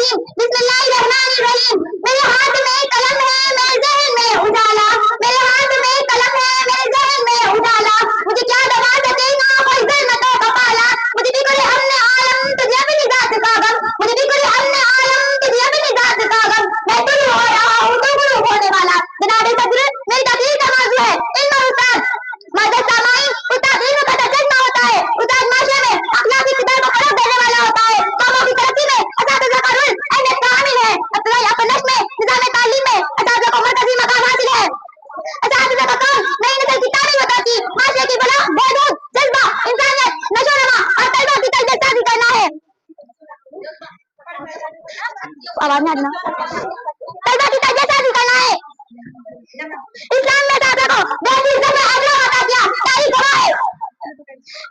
रहीम, बिस्मिल्लाहिर्रहमानिर्रहीम। मेरे हाथ में कलम है, मेरे ज़हन में उजाला, मेरे हाथ में कलम है, मेरे ज़हन में उजाला। मुझे क्या दबा सकेगा कोई ज़ुल्मतों का पाला। मुझे भी करे हमने आलम, तुझे अपनी ज़ात का गम। मुझे भी करे हमने आलम, तुझे अपनी ज़ात का गम। मैं गुरु हो रहा हूँ, तू गुरु होने वाला। जनाब सदर, मेरी तकरीर का मौजू है इल्म और उस्ताद। मदद सामाई, उस्ताद इल्म का चश्मा होता है। उस्ताद माशरे में अखलाकी किताब को फरोग देने वाला होता है। कौमों की तरक्की में असातिज़ा का रोल अहमियत का हामिल है। इब्तिदाई अपनश में निज़ाम तालीम में असातिज़ा को मरकज़ी मकाम हासिल है। असातिज़ा का काम नई नस्ल की तालीम और तरक्की, माशरे की भला बहबूद, जज्बा, इंसानियत, नशो-ओ-नमा और तलबा की तरबियत साज़ी करना है। आवाज नहीं आ रही ना? तलबा की तरबियत साज़ी करना है। इस्लाम में असातिज़ा को बेहतरीन ज़र्फ़ अज़ला अता किया।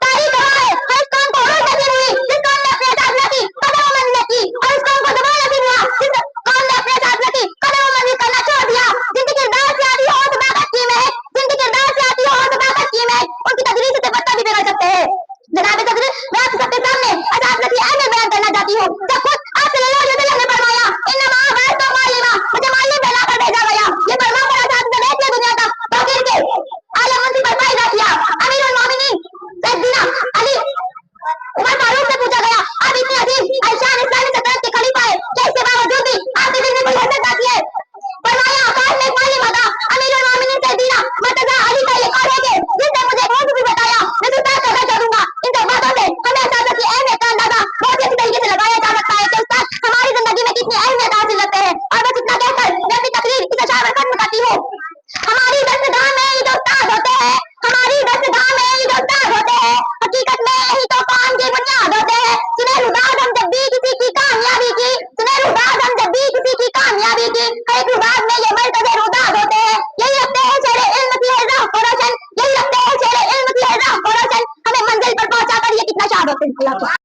तारीख़ गवाह है, हर इस कौम को उरूज नसीब हुई जिस कौम ने अपने असातिज़ा की कदर व मंज़िलत की, और उस कौम को ज़वाल नसीब हुआ जिस कौम ने अपने असातिज़ा की कदर व मंज़िलत करना छोड़ दिया। जिनके किरदार से आती हो सदाकत की महक, जिनके किरदार से आती हो सदाकत की महक, उनकी तदरीस से पत्ता भी बिगड़ सकते हैं। जनाब सदर, मैं आप सबके सामने असातिज़ा की अहमियत बयान करना चाहती हूँ। जब खुद आप सल्लल्लाहु अलैहि वसल्लम ने फरमाया, इन्नमा बुइस्तु मुअल्लिमा, मुझे मुअल्लिम बनाकर भेजा गया। ये फरमान पर असातिज़ा भेजिए दुनिया तक, तौक़ीर के आला मुंशी पर फायदा किया। अमीरुल मोमिनीन सैयदना अली उमर फारूक से पूछा गया, आप इतने अजीम अलशान इस्लामी सल्तनत के खलीफा है, क्या इसके बावजूद भी आपके दिल में कोई हसरत आती है? फरमाया, आकाश में एक मुअल्लिम था, अमीरुल मोमिनीन सैयदना मुर्तज़ा अली का एक और है जिसने मुझे एक मौजू भी बताया। मैं उस्ताद का घर छोड़ूंगा। इन सब बातों से हमें असातिज़ा की अहमियत का अंदाजा बहुत ही अच्छी तरीके से लगाया जा सकता है कि उस्ताद हमारी जिंदगी में कितनी अहमियत हासिल रखते हैं। और बस इतना कहकर मैं अपनी तकरीर इस अशार पर खत्म करती हूँ। हमारी दस्तगाह में ईद उस्ताद होते हैं, हमारी दस्तगाह में ईद उस्ताद होते हैं। हकीकत में यही तो काम की बुनियाद होते हैं। सुनेहरुदाद हम जब भी किसी की कामयाबी की, सुनेहरुदाद हम जब भी किसी की कामयाबी की, हर एक रुदाद में ये मर्कज़े रुदाद होते हैं। यही रखते हैं शेरे इल्म की राह को रोशन, यही रखते हैं शेरे इल्म की राह को रोशन। हमें मंजिल पर पहुंचा कर ये कितना शाद होते हैं।